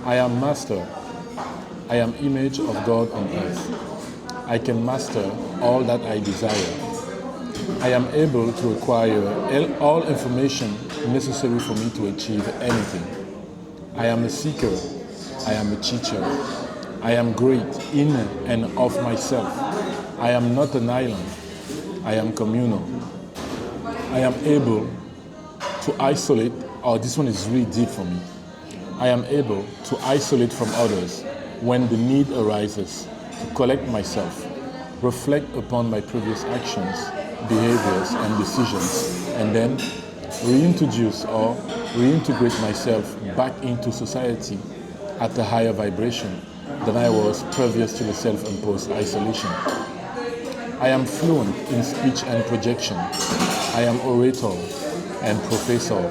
I am master. I am image of God on earth. I can master all that I desire. I am able to acquire all information necessary for me to achieve anything. I am a seeker. I am a teacher. I am great in and of myself. I am not an island. I am communal. I am able to isolate, this one is really deep for me. I am able to isolate from others when the need arises, to collect myself, reflect upon my previous actions, behaviors, and decisions, and then reintroduce or reintegrate myself back into society at a higher vibration than I was previous to the self-imposed isolation. I am fluent in speech and projection. I am orator and professor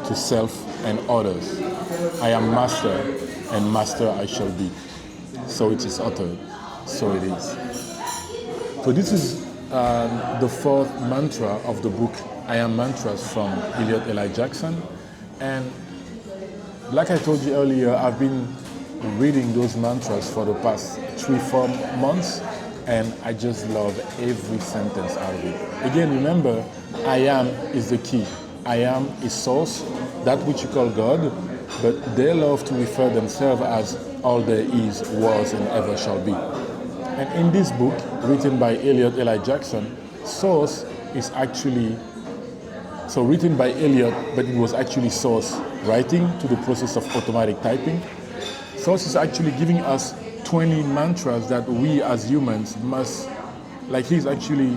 to self and others. I am master, and master I shall be. So it is uttered, so it is. So this is the fourth mantra of the book, I Am Mantras from Elliot Eli Jackson. And like I told you earlier, I've been reading those mantras for the past 3-4 months, and I just love every sentence out of it. Again, remember, I am is the key. I am is source, that which you call God, but they love to refer themselves as all there is, was, and ever shall be. And in this book, written by Elliot Eli Jackson, source is actually, so written by Elliot, but it was actually source writing to the process of automatic typing. Source is actually giving us 20 mantras that we as humans must, like he's actually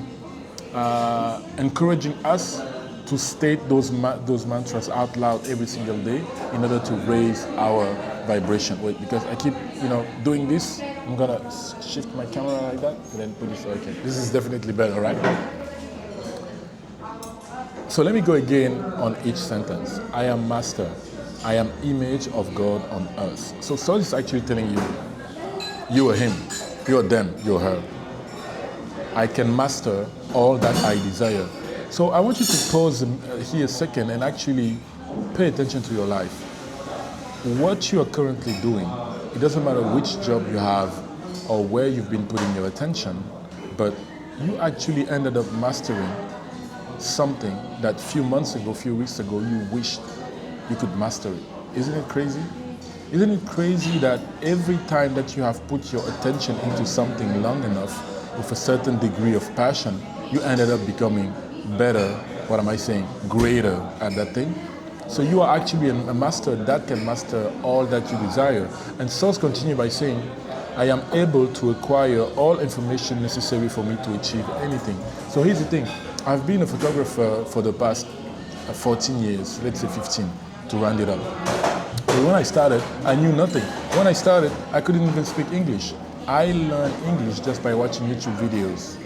encouraging us to state those mantras out loud every single day in order to raise our vibration. Wait, because I keep, doing this. I'm gonna shift my camera like that and then put this. Okay, this is definitely better, right? So let me go again on each sentence. I am master. I am image of God on earth. So Saul is actually telling you, you are him, you are them, you are her. I can master all that I desire. So I want you to pause here a second and actually pay attention to your life. What you are currently doing, it doesn't matter which job you have or where you've been putting your attention, but you actually ended up mastering something that few months ago, few weeks ago, you wished you could master it. Isn't it crazy? Isn't it crazy that every time that you have put your attention into something long enough with a certain degree of passion, you ended up becoming better, greater at that thing? So you are actually a master that can master all that you desire. And Source continues by saying, I am able to acquire all information necessary for me to achieve anything. So here's the thing. I've been a photographer for the past 14 years, let's say 15, to round it up. But when I started, I knew nothing. When I started, I couldn't even speak English. I learned English just by watching YouTube videos.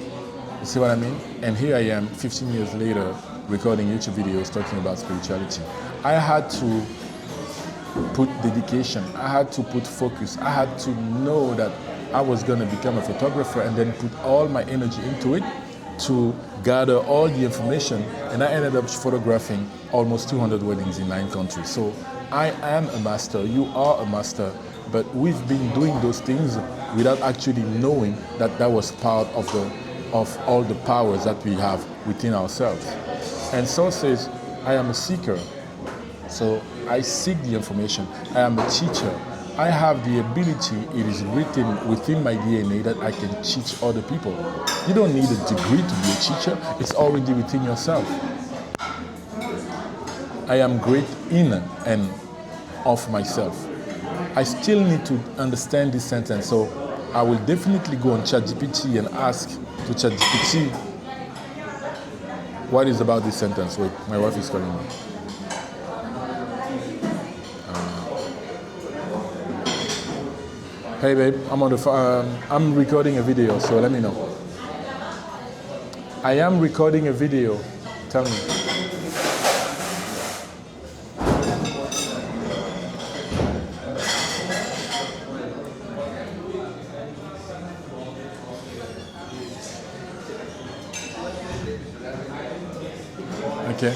You see what I mean? And here I am, 15 years later, recording YouTube videos talking about spirituality. I had to put dedication. I had to put focus. I had to know that I was going to become a photographer and then put all my energy into it to gather all the information. And I ended up photographing almost 200 weddings in 9 countries. So I am a master. You are a master. But we've been doing those things without actually knowing that that was part of all the powers that we have within ourselves. And so says, I am a seeker. So I seek the information. I am a teacher. I have the ability, it is written within my DNA that I can teach other people. You don't need a degree to be a teacher. It's already within yourself. I am great in and of myself. I still need to understand this sentence, so I will definitely go on ChatGPT and ask to ChatGPT what is about this sentence. Wait, my wife is calling me. Hey babe, I'm on the I'm recording a video, so let me know. I am recording a video. Tell me. Okay.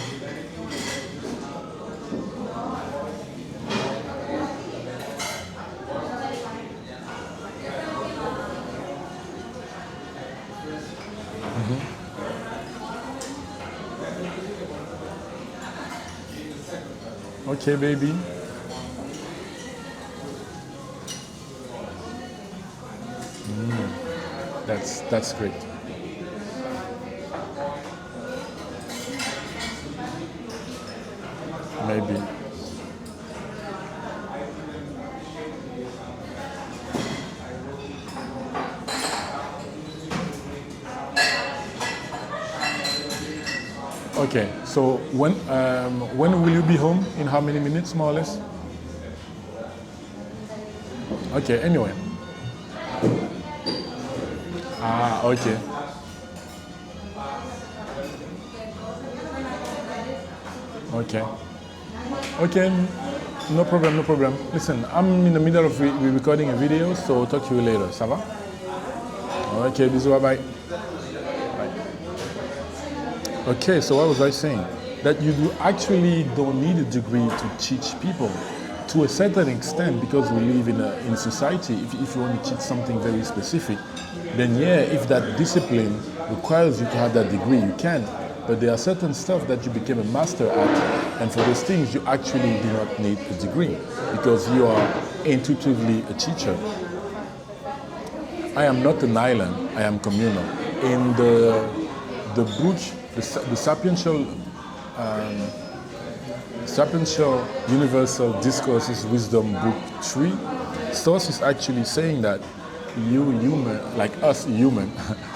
Okay, baby. That's great. Maybe. Okay, so when will you be home? In how many minutes, more or less? Okay, anyway. Ah, okay. Okay. Okay, no problem, no problem. Listen, I'm in the middle of recording a video, so talk to you later. Ça va? Okay, bisous, bye. Okay, so what was I saying? That you actually don't need a degree to teach people. To a certain extent, because we live in society, if you want to teach something very specific, then yeah, if that discipline requires you to have that degree, you can. But there are certain stuff that you became a master at, and for those things, you actually do not need a degree, because you are intuitively a teacher. I am not an island, I am communal. In the book, the Sapiential Universal Discourses Wisdom Book 3, Source is actually saying that you human, like us human,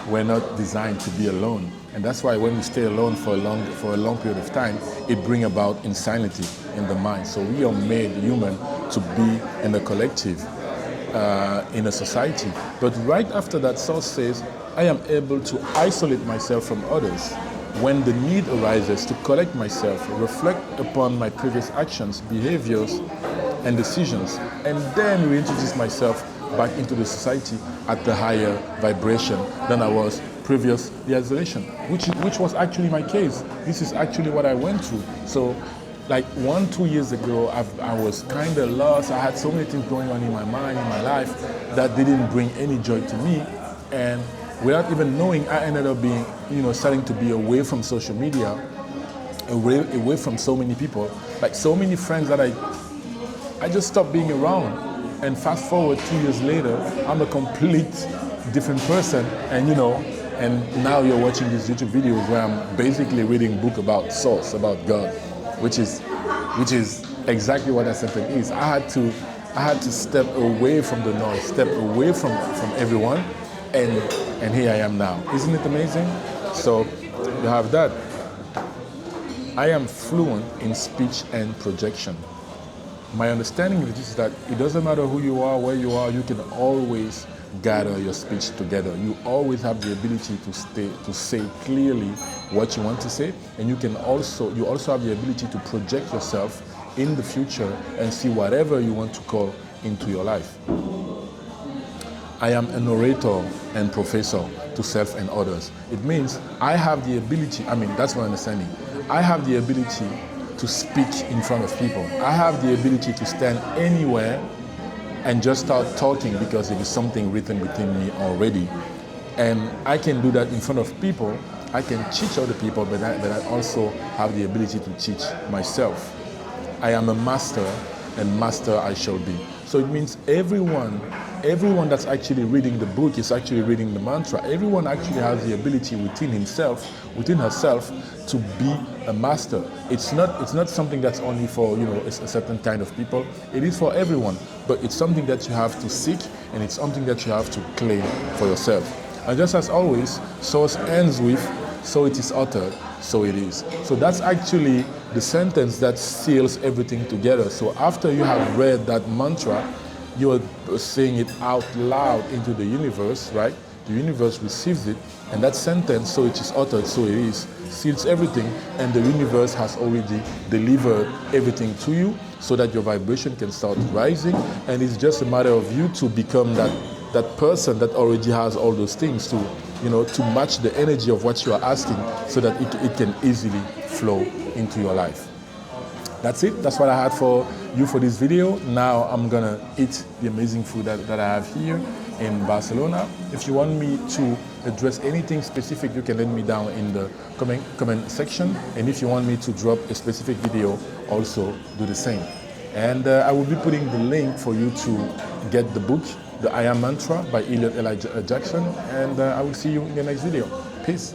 we're not designed to be alone. And that's why when we stay alone for a long period of time, it brings about insanity in the mind. So we are made human to be in a collective, in a society. But right after that, Source says, I am able to isolate myself from others when the need arises to collect myself, reflect upon my previous actions, behaviors, and decisions, and then reintroduce myself back into the society at the higher vibration than I was previous the isolation, which was actually my case. This is actually what I went through. So like 1-2 years ago, I was kind of lost. I had so many things going on in my mind, in my life, that didn't bring any joy to me. And without even knowing, I ended up being, starting to be away from social media, away from so many people, like so many friends that I just stopped being around. And fast forward 2 years later, I'm a complete different person. And and now you're watching these YouTube videos where I'm basically reading a book about Source, about God, which is exactly what that sentence is. I had to step away from the noise, step away from everyone, and here I am now. Isn't it amazing? So you have that. I am fluent in speech and projection. My understanding of this is that it doesn't matter who you are, where you are, you can always gather your speech together. You always have the ability to say clearly what you want to say, and you also have the ability to project yourself in the future and see whatever you want to call into your life. I am an orator and professor to self and others. It means I have the ability, that's my understanding. I have the ability to speak in front of people. I have the ability to stand anywhere and just start talking because it is something written within me already. And I can do that in front of people. I can teach other people, but I also have the ability to teach myself. I am a master, and master I shall be. So it means everyone that's actually reading the book is actually reading the mantra. Everyone actually has the ability within himself, within herself, to be a master. It's not something that's only for a certain kind of people. It is for everyone, but it's something that you have to seek, and it's something that you have to claim for yourself. And just as always, Source ends with, so it is uttered, so it is. So that's actually the sentence that seals everything together. So after you have read that mantra, you are saying it out loud into the universe, right? The universe receives it, and that sentence, so it is uttered, so it is, seals everything, and the universe has already delivered everything to you so that your vibration can start rising, and it's just a matter of you to become that person that already has all those things to match the energy of what you are asking so that it can easily flow into your life. That's it. That's what I had for you for this video. Now I'm gonna eat the amazing food that I have here in Barcelona. If you want me to address anything specific, you can let me down in the comment section. And if you want me to drop a specific video, also do the same. And I will be putting the link for you to get the book, The I Am Mantra by Elliot Elijah Jackson. And I will see you in the next video. Peace.